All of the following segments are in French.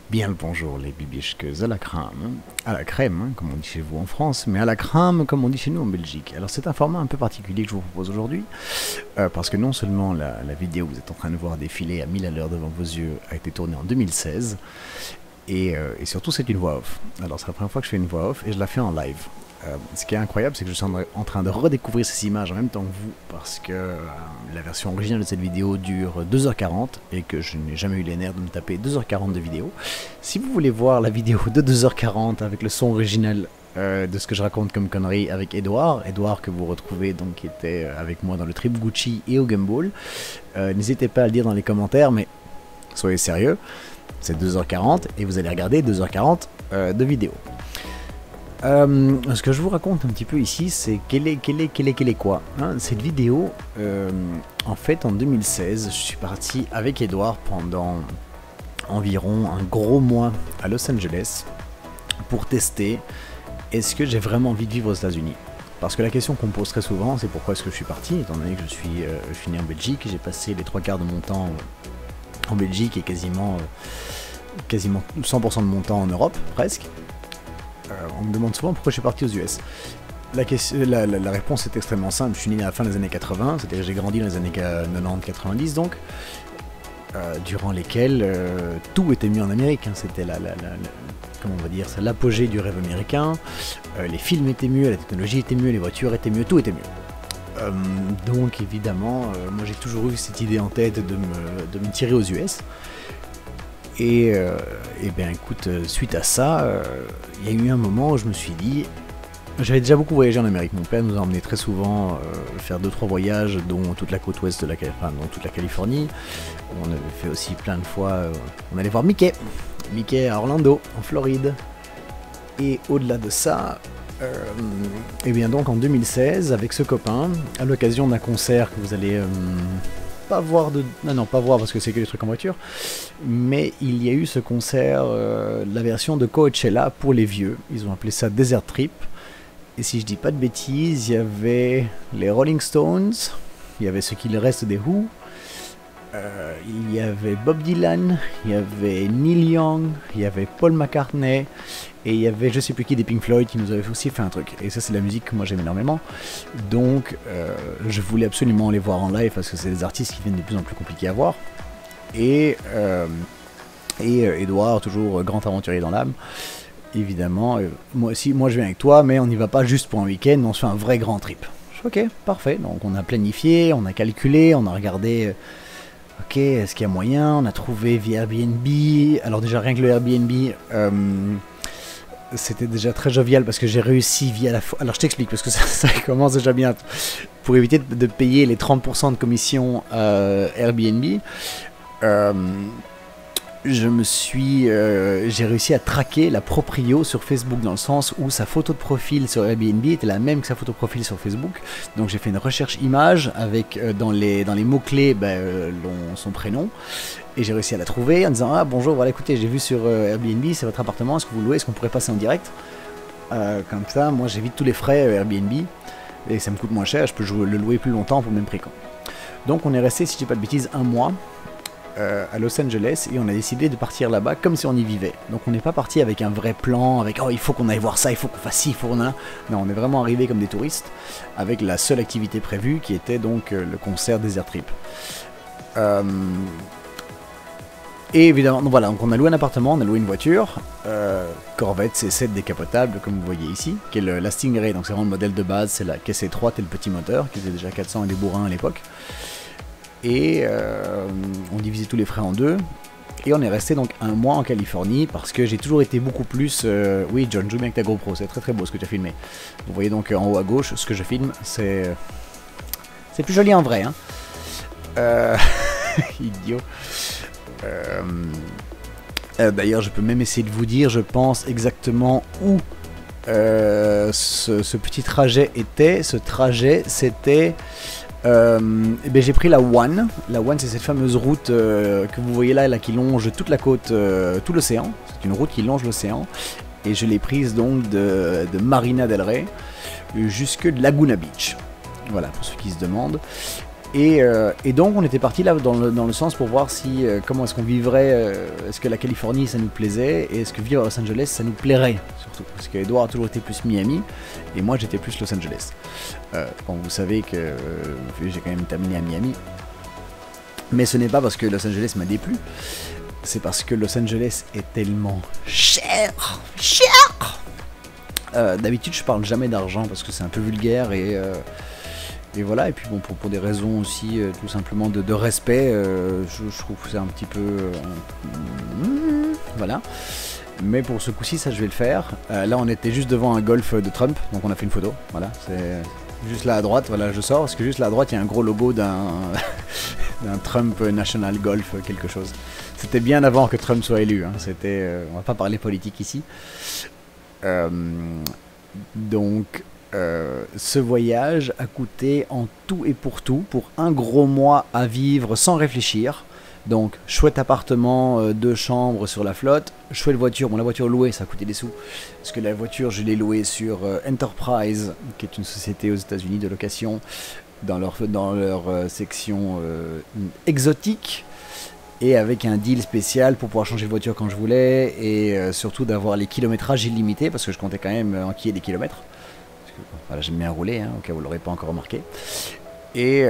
Bien le bonjour les bibichques à la crème, hein, comme on dit chez vous en France, mais à la crème, comme on dit chez nous en Belgique. Alors c'est un format un peu particulier que je vous propose aujourd'hui, parce que non seulement la vidéo que vous êtes en train de voir défiler à 1000 à l'heure devant vos yeux a été tournée en 2016, et surtout c'est une voix off. Alors c'est la première fois que je fais une voix off, et je la fais en live. Ce qui est incroyable, c'est que je suis en train de redécouvrir ces images en même temps que vous, parce que la version originale de cette vidéo dure 2h40 et que je n'ai jamais eu les nerfs de me taper 2h40 de vidéo. Si vous voulez voir la vidéo de 2h40 avec le son original de ce que je raconte comme connerie avec Edouard que vous retrouvez donc qui était avec moi dans le trip Gucci et au Gumball, n'hésitez pas à le dire dans les commentaires, mais soyez sérieux, c'est 2h40 et vous allez regarder 2h40 de vidéo. Ce que je vous raconte un petit peu ici, c'est quel est quoi hein. Cette vidéo, en fait, en 2016, je suis parti avec Edouard pendant environ un gros mois à Los Angeles pour tester est-ce que j'ai vraiment envie de vivre aux États-Unis. Parce que la question qu'on me pose très souvent, c'est pourquoi est-ce que je suis parti, étant donné que je suis né en Belgique, j'ai passé les 3/4 de mon temps en Belgique et quasiment 100% de mon temps en Europe, presque. On me demande souvent pourquoi je suis parti aux US. La réponse est extrêmement simple. Je suis né à la fin des années 80, c'est-à-dire que j'ai grandi dans les années 90-90 donc, durant lesquelles tout était mieux en Amérique. Hein. C'était comment on va dire, c'est l'apogée du rêve américain. Les films étaient mieux, la technologie était mieux, les voitures étaient mieux, tout était mieux. Donc évidemment, moi j'ai toujours eu cette idée en tête de me tirer aux US. Et bien écoute, suite à ça, il y a eu un moment où je me suis dit, j'avais déjà beaucoup voyagé en Amérique, mon père nous a emmené très souvent faire 2-3 voyages, dont toute la côte ouest de dont toute la Californie. On avait fait aussi plein de fois, on allait voir Mickey à Orlando, en Floride. Et au-delà de ça, et bien donc en 2016, avec ce copain, à l'occasion d'un concert que vous allez... pas voir pas voir parce que c'est que des trucs en voiture, mais il y a eu ce concert, la version de Coachella pour les vieux, ils ont appelé ça Desert Trip, et si je dis pas de bêtises, il y avait les Rolling Stones, il y avait ce qu'il reste des Who, il y avait Bob Dylan, il y avait Neil Young, il y avait Paul McCartney, et il y avait je sais plus qui des Pink Floyd qui nous avait aussi fait un truc. Et ça c'est la musique que moi j'aime énormément. Donc je voulais absolument les voir en live parce que c'est des artistes qui viennent de plus en plus compliqués à voir. Et Edouard, toujours grand aventurier dans l'âme, évidemment, moi aussi, moi je viens avec toi, mais on n'y va pas juste pour un week-end, on se fait un vrai grand trip. Je dis, ok, parfait, donc on a planifié, on a calculé, on a regardé... Ok, est-ce qu'il y a moyen? On a trouvé via Airbnb. Alors déjà rien que le Airbnb, c'était déjà très jovial parce que j'ai réussi via la... Alors je t'explique parce que ça commence déjà bien. Pour éviter de payer les 30% de commission Airbnb, j'ai réussi à traquer la proprio sur Facebook dans le sens où sa photo de profil sur Airbnb était la même que sa photo de profil sur Facebook. Donc j'ai fait une recherche image avec dans les mots-clés son prénom et j'ai réussi à la trouver en disant ah bonjour, voilà écoutez j'ai vu sur Airbnb c'est votre appartement, est-ce que vous louez, est-ce qu'on pourrait passer en direct comme ça moi j'évite tous les frais Airbnb et ça me coûte moins cher, je peux le louer plus longtemps pour le même prix quoi. Donc on est resté, si je dis pas de bêtises, un mois à Los Angeles et on a décidé de partir là-bas comme si on y vivait. Donc on n'est pas parti avec un vrai plan, avec oh il faut qu'on aille voir ça, il faut qu'on fasse ci, il faut qu'on a... Non, on est vraiment arrivé comme des touristes avec la seule activité prévue qui était donc le concert Desert Trip. Et évidemment, donc voilà, donc on a loué un appartement, on a loué une voiture, Corvette C7 décapotable comme vous voyez ici, qui est la Stingray, donc c'est vraiment le modèle de base, c'est la caisse étroite et le petit moteur qui faisait déjà 400 et des bourrins à l'époque. Et on divisait tous les frais en deux. Et on est resté donc un mois en Californie parce que j'ai toujours été beaucoup plus... Oui John, joue bien avec ta GoPro, c'est très très beau ce que tu as filmé. Vous voyez donc en haut à gauche ce que je filme, c'est plus joli en vrai. Hein. Idiot. D'ailleurs je peux même essayer de vous dire, je pense exactement où ce petit trajet était. Ce trajet c'était... j'ai pris la One. La One, c'est cette fameuse route que vous voyez là qui longe toute la côte, tout l'océan. C'est une route qui longe l'océan. Et je l'ai prise donc de Marina del Rey jusque Laguna Beach. Voilà, pour ceux qui se demandent. Et donc on était parti là dans le sens pour voir si comment est-ce qu'on vivrait, est-ce que la Californie ça nous plaisait et est-ce que vivre à Los Angeles ça nous plairait surtout, parce qu'Edouard a toujours été plus Miami et moi j'étais plus Los Angeles. Bon, vous savez que j'ai quand même terminé à Miami, mais ce n'est pas parce que Los Angeles m'a déplu, c'est parce que Los Angeles est tellement cher. D'habitude je parle jamais d'argent parce que c'est un peu vulgaire et voilà, et puis bon, pour des raisons aussi tout simplement de respect, je trouve que c'est un petit peu... voilà. Mais pour ce coup-ci, ça je vais le faire. Là, on était juste devant un golf de Trump, donc on a fait une photo. Voilà, c'est juste là à droite, voilà, je sors, parce que juste là à droite, il y a un gros logo d'un Trump National Golf quelque chose. C'était bien avant que Trump soit élu, hein. C'était... on va pas parler politique ici. Donc... ce voyage a coûté en tout et pour tout, pour un gros mois à vivre sans réfléchir. Donc, chouette appartement, 2 chambres sur la flotte, chouette voiture. Bon, la voiture louée, ça a coûté des sous. Parce que la voiture, je l'ai louée sur Enterprise, qui est une société aux États-Unis de location, dans leur section exotique. Et avec un deal spécial pour pouvoir changer de voiture quand je voulais. Et surtout d'avoir les kilométrages illimités, parce que je comptais quand même enquiller des kilomètres. Voilà, j'aime bien rouler, hein, au cas où vous ne l'aurez pas encore remarqué. Et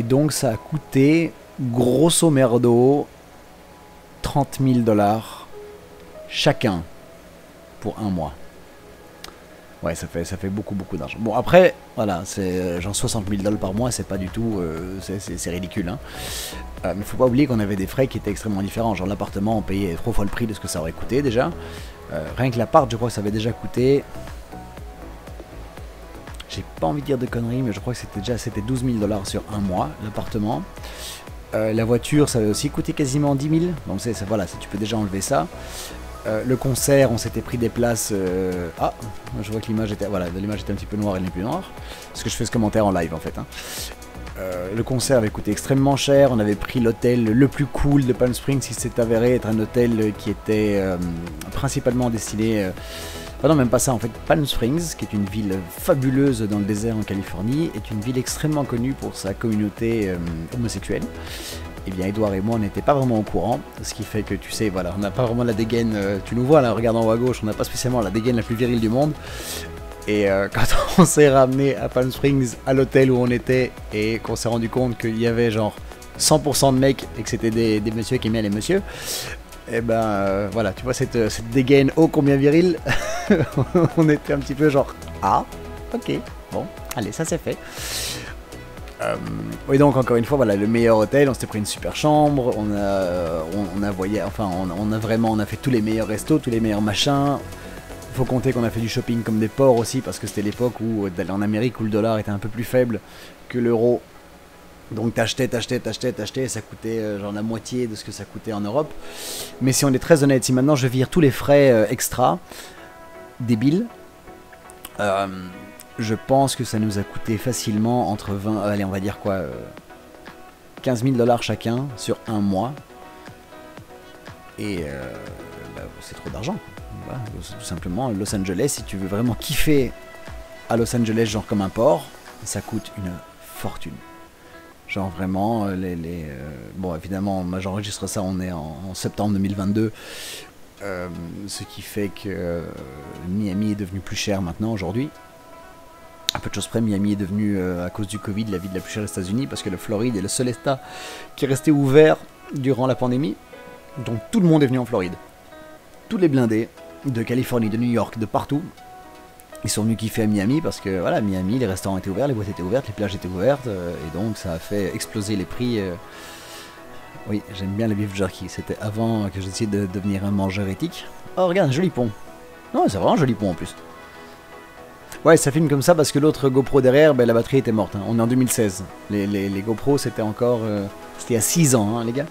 donc ça a coûté, grosso merdo, 30 000 $ chacun pour un mois. Ouais, ça fait beaucoup d'argent. Bon, après, voilà, c'est genre 60 000 $ par mois, c'est pas du tout... c'est ridicule, hein. Mais faut pas oublier qu'on avait des frais qui étaient extrêmement différents. Genre l'appartement, on payait 3 fois le prix de ce que ça aurait coûté déjà. Rien que l'appart, je crois que ça avait déjà coûté... J'ai pas envie de dire de conneries, mais je crois que c'était 12 000 $ sur un mois, l'appartement. La voiture, ça avait aussi coûté quasiment 10 000. Donc voilà, tu peux déjà enlever ça. Le concert, on s'était pris des places... Ah, je vois que l'image était... Voilà, l'image était un petit peu noire, elle n'est plus noire. Parce que je fais ce commentaire en live, en fait. Hein. Le concert avait coûté extrêmement cher. On avait pris l'hôtel le plus cool de Palm Springs, qui s'est avéré être un hôtel qui était principalement destiné... non, même pas ça, en fait. Palm Springs, qui est une ville fabuleuse dans le désert en Californie, est une ville extrêmement connue pour sa communauté homosexuelle. Et bien, Edouard et moi, on n'était pas vraiment au courant, ce qui fait que, tu sais, voilà, on n'a pas vraiment la dégaine, tu nous vois là, regardant en haut à gauche, on n'a pas spécialement la dégaine la plus virile du monde. Et quand on s'est ramené à Palm Springs, à l'hôtel où on était, et qu'on s'est rendu compte qu'il y avait genre 100% de mecs, et que c'était des messieurs qui aimaient les messieurs, et ben voilà, tu vois cette dégaine ô combien virile, on était un petit peu genre, ah, ok, bon, allez, ça c'est fait. Oui, donc encore une fois, voilà, le meilleur hôtel, on s'était pris une super chambre, on a fait tous les meilleurs restos, tous les meilleurs machins. Faut compter qu'on a fait du shopping comme des porcs aussi, parce que c'était l'époque où d'aller en Amérique où le dollar était un peu plus faible que l'euro. Donc t'achetais, ça coûtait genre la moitié de ce que ça coûtait en Europe. Mais si on est très honnête, si maintenant je vire tous les frais extra, débiles, je pense que ça nous a coûté facilement entre 20, allez on va dire quoi, 15 000 $ chacun sur un mois. Et c'est trop d'argent. Voilà, tout simplement, Los Angeles, si tu veux vraiment kiffer à Los Angeles, genre comme un port, ça coûte une fortune. Genre vraiment, bon évidemment, j'enregistre ça, on est en septembre 2022, ce qui fait que Miami est devenu plus cher maintenant aujourd'hui. À peu de choses près, Miami est devenu, à cause du Covid, la ville la plus chère des États-Unis, parce que la Floride est le seul état qui est resté ouvert durant la pandémie. Donc tout le monde est venu en Floride. Tous les blindés de Californie, de New York, de partout, ils sont venus kiffer à Miami parce que voilà, Miami, les restaurants étaient ouverts, les boîtes étaient ouvertes, les plages étaient ouvertes, et donc ça a fait exploser les prix. Oui, j'aime bien le beef jerky, c'était avant que j'essayais de devenir un mangeur éthique. Oh regarde, un joli pont. Non, c'est vraiment un joli pont en plus. Ouais, ça filme comme ça parce que l'autre GoPro derrière, ben, la batterie était morte. Hein. On est en 2016. Les GoPro, c'était encore... c'était il y a 6 ans, hein, les gars.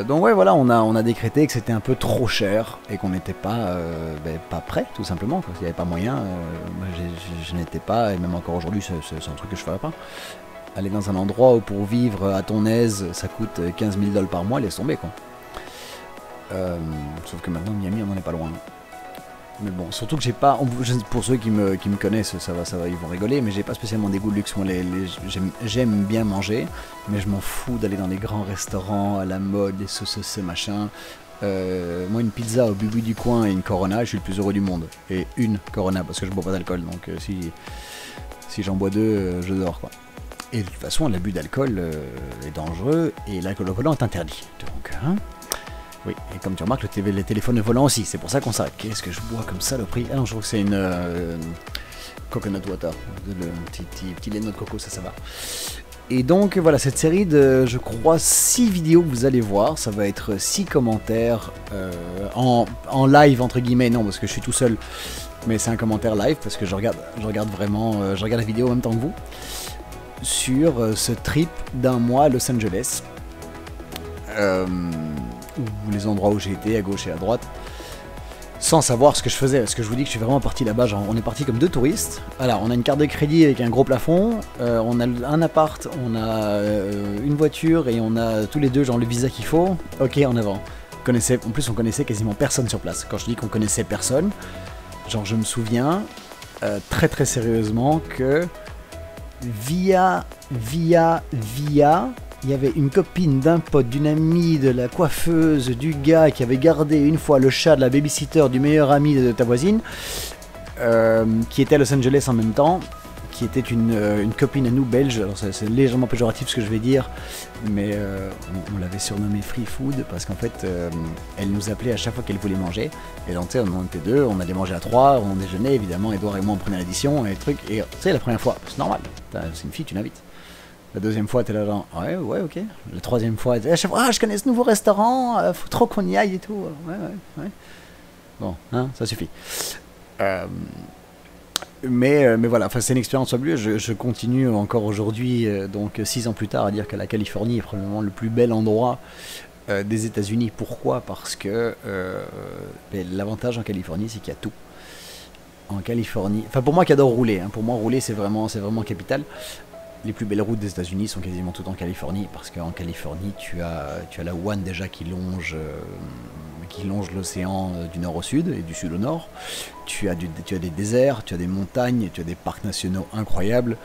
Donc ouais, voilà, on a décrété que c'était un peu trop cher et qu'on n'était pas, pas prêt, tout simplement. Quoi. Il n'y avait pas moyen. Moi, je n'étais pas, et même encore aujourd'hui, c'est un truc que je ne ferais pas. Aller dans un endroit où pour vivre à ton aise, ça coûte 15 000 $ par mois, laisse tomber, quoi. Sauf que maintenant, Miami, on n'en est pas loin. Mais bon, surtout que j'ai pas, pour ceux qui me connaissent, ça va, ils vont rigoler, mais j'ai pas spécialement des goûts de luxe. Moi, j'aime bien manger, mais je m'en fous d'aller dans les grands restaurants à la mode, les ce machin. Moi, une pizza au bubu du coin et une Corona, je suis le plus heureux du monde. Et une Corona, parce que je bois pas d'alcool, donc si j'en bois deux, je dors, quoi. Et de toute façon, l'abus d'alcool est dangereux, et l'alcool au volant est interdit. Donc, hein. Oui, et comme tu remarques, les téléphones volants aussi, c'est pour ça qu'on s'arrête. Qu'est-ce que je bois comme ça, le prix? Ah non, je trouve que c'est une coconut water, le petit lait de noix de coco, ça va. Et donc voilà, cette série de, je crois, 6 vidéos que vous allez voir, ça va être 6 commentaires en live, entre guillemets, non, parce que je suis tout seul, mais c'est un commentaire live, parce que je regarde vraiment, je regarde la vidéo en même temps que vous, sur ce trip d'un mois à Los Angeles. Les endroits où j'ai été, à gauche et à droite, sans savoir ce que je faisais, parce que je vous dis que je suis vraiment parti là-bas, genre on est parti comme deux touristes. Alors on a une carte de crédit avec un gros plafond, on a un appart, on a une voiture et on a tous les deux genre le visa qu'il faut. Ok, en avant. En plus on connaissait quasiment personne sur place. Quand je dis qu'on connaissait personne, genre je me souviens très très sérieusement que via il y avait une copine d'un pote, d'une amie, de la coiffeuse, du gars qui avait gardé une fois le chat de la babysitter du meilleur ami de ta voisine, qui était à Los Angeles en même temps, qui était une copine à nous belge. Alors c'est légèrement péjoratif ce que je vais dire, mais on l'avait surnommée Free Food parce qu'en fait elle nous appelait à chaque fois qu'elle voulait manger. Et donc tu sais, on était deux, on allait manger à trois, on déjeunait évidemment, Edouard et moi on prenait l'addition et les trucs. Et tu sais, la première fois, c'est normal, c'est une fille, tu l'invites. La deuxième fois, t'es là genre, ouais, ok. La troisième fois, t'es à chaque fois, je connais ce nouveau restaurant, faut trop qu'on y aille et tout. Ouais. Bon, hein, ça suffit. Mais voilà, c'est une expérience fabuleuse. Je continue encore aujourd'hui, donc 6 ans plus tard, à dire que la Californie est probablement le plus bel endroit des États-Unis. Pourquoi? Parce que l'avantage en Californie, c'est qu'il y a tout. En Californie, enfin pour moi qui adore rouler, hein, pour moi rouler c'est vraiment capital. Les plus belles routes des États-Unis sont quasiment toutes en Californie, parce qu'en Californie, tu as la One déjà qui longe l'océan du nord au sud et du sud au nord. Tu as des déserts, tu as des montagnes, tu as des parcs nationaux incroyables.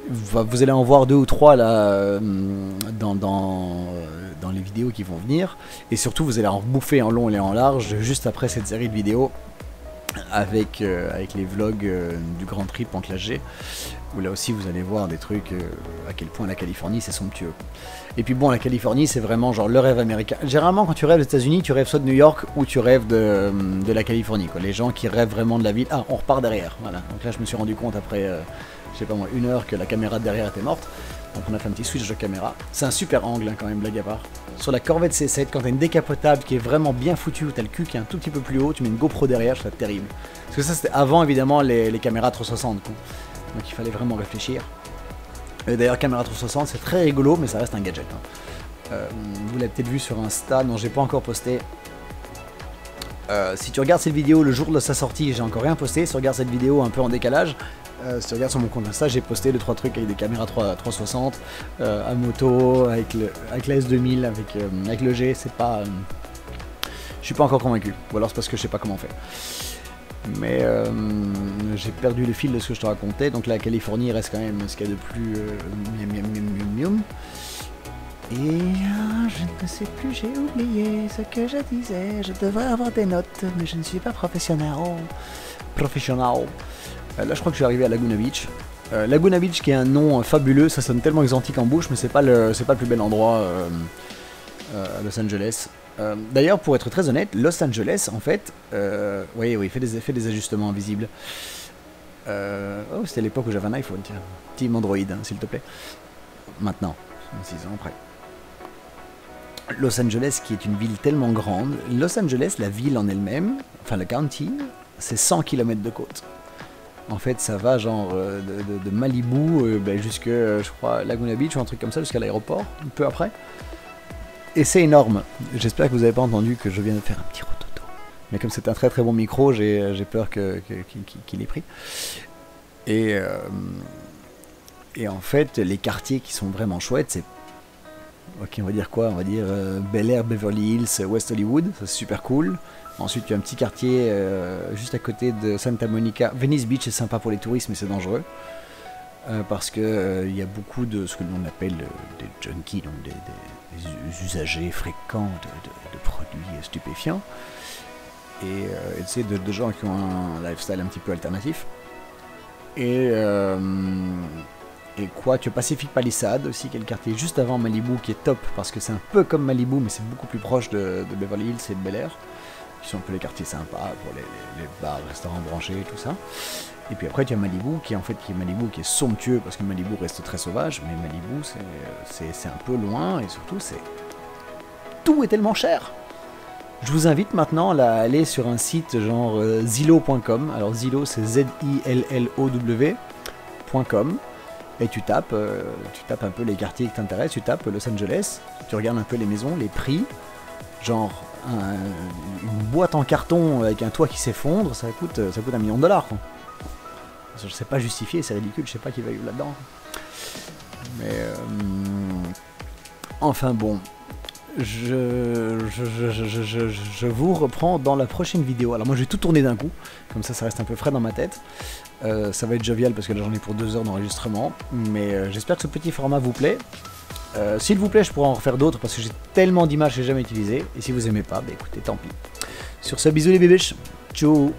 Vous allez en voir 2 ou 3 là dans les vidéos qui vont venir, et surtout vous allez en bouffer en long et en large juste après cette série de vidéos avec les vlogs du Grand Trip en classe G, où là aussi vous allez voir des trucs à quel point la Californie c'est somptueux. Et puis bon, la Californie c'est vraiment genre le rêve américain. Généralement quand tu rêves des États-Unis, tu rêves soit de New York ou tu rêves de la Californie, quoi. Les gens qui rêvent vraiment de la ville. Ah, on repart derrière, voilà. Donc là je me suis rendu compte après je sais pas moi, 1 heure que la caméra de derrière était morte. Donc on a fait un petit switch de caméra. C'est un super angle hein, quand même, blague à part. Sur la Corvette C7, quand t'as une décapotable qui est vraiment bien foutue, où t'as le cul qui est un tout petit peu plus haut, tu mets une GoPro derrière, c'est terrible. Parce que ça c'était avant évidemment les caméras 360 quoi. Donc il fallait vraiment réfléchir. D'ailleurs caméra 360 c'est très rigolo, mais ça reste un gadget. Hein. Vous l'avez peut-être vu sur Insta, non j'ai pas encore posté. Si tu regardes cette vidéo le jour de sa sortie, j'ai encore rien posté. Si tu regardes cette vidéo un peu en décalage, si tu regardes sur mon compte Insta, j'ai posté 2-3 trucs avec des caméras 360, à moto, avec la S2000, avec le G, c'est pas... je suis pas encore convaincu, ou alors c'est parce que je sais pas comment faire. Mais j'ai perdu le fil de ce que je te racontais, donc la Californie reste quand même ce qu'il y a de plus... Et je ne sais plus, j'ai oublié ce que je disais, je devrais avoir des notes, mais je ne suis pas professionnel. Là je crois que je suis arrivé à Laguna Beach. Laguna Beach qui est un nom fabuleux, ça sonne tellement exotique en bouche, mais c'est pas le plus bel endroit à Los Angeles. D'ailleurs pour être très honnête, Los Angeles en fait, oui, fait des ajustements invisibles. Oh c'était l'époque où j'avais un iPhone, tiens. Team Android hein, s'il te plaît. Maintenant, 6 ans après. Los Angeles qui est une ville tellement grande. Los Angeles, la ville en elle-même, enfin le county, c'est 100 km de côte. En fait ça va genre de Malibu jusque je crois Laguna Beach ou un truc comme ça jusqu'à l'aéroport, un peu après. Et c'est énorme. J'espère que vous n'avez pas entendu que je viens de faire un petit rototo. Mais comme c'est un très très bon micro, j'ai peur qu'il ait pris. Et en fait les quartiers qui sont vraiment chouettes, Ok, on va dire quoi? On va dire Bel Air, Beverly Hills, West Hollywood, ça c'est super cool. Ensuite, tu as un petit quartier juste à côté de Santa Monica. Venice Beach est sympa pour les touristes, mais c'est dangereux. Parce que il y a beaucoup de ce que l'on appelle des junkies, donc des usagers fréquents de produits stupéfiants. Et de gens qui ont un lifestyle un petit peu alternatif. Et quoi, tu as Pacific Palisades aussi, qui est le quartier juste avant Malibu, qui est top, parce que c'est un peu comme Malibu, mais c'est beaucoup plus proche de Beverly Hills et de Bel Air, qui sont un peu les quartiers sympas pour les bars, restaurants branchés et tout ça. Et puis après, tu as Malibu, qui est somptueux, parce que Malibu reste très sauvage, mais Malibu, c'est un peu loin, et surtout, tout est tellement cher. Je vous invite maintenant à aller sur un site genre Zillow.com. Alors Zillow, c'est ZILLOW.com. Et tu tapes un peu les quartiers qui t'intéressent, tu tapes Los Angeles, tu regardes un peu les maisons, les prix, genre une boîte en carton avec un toit qui s'effondre, ça coûte $1 million, quoi. Je sais pas justifier, c'est ridicule, je sais pas qui va y là-dedans. Mais enfin bon, je vous reprends dans la prochaine vidéo. Alors moi je vais tout tourner d'un coup, comme ça reste un peu frais dans ma tête. Ça va être jovial parce que là j'en ai pour 2 heures d'enregistrement, mais j'espère que ce petit format vous plaît. S'il vous plaît, je pourrais en refaire d'autres parce que j'ai tellement d'images que j'ai jamais utilisées. Et si vous aimez pas, bah écoutez, tant pis. Sur ce, bisous les bébés, ciao.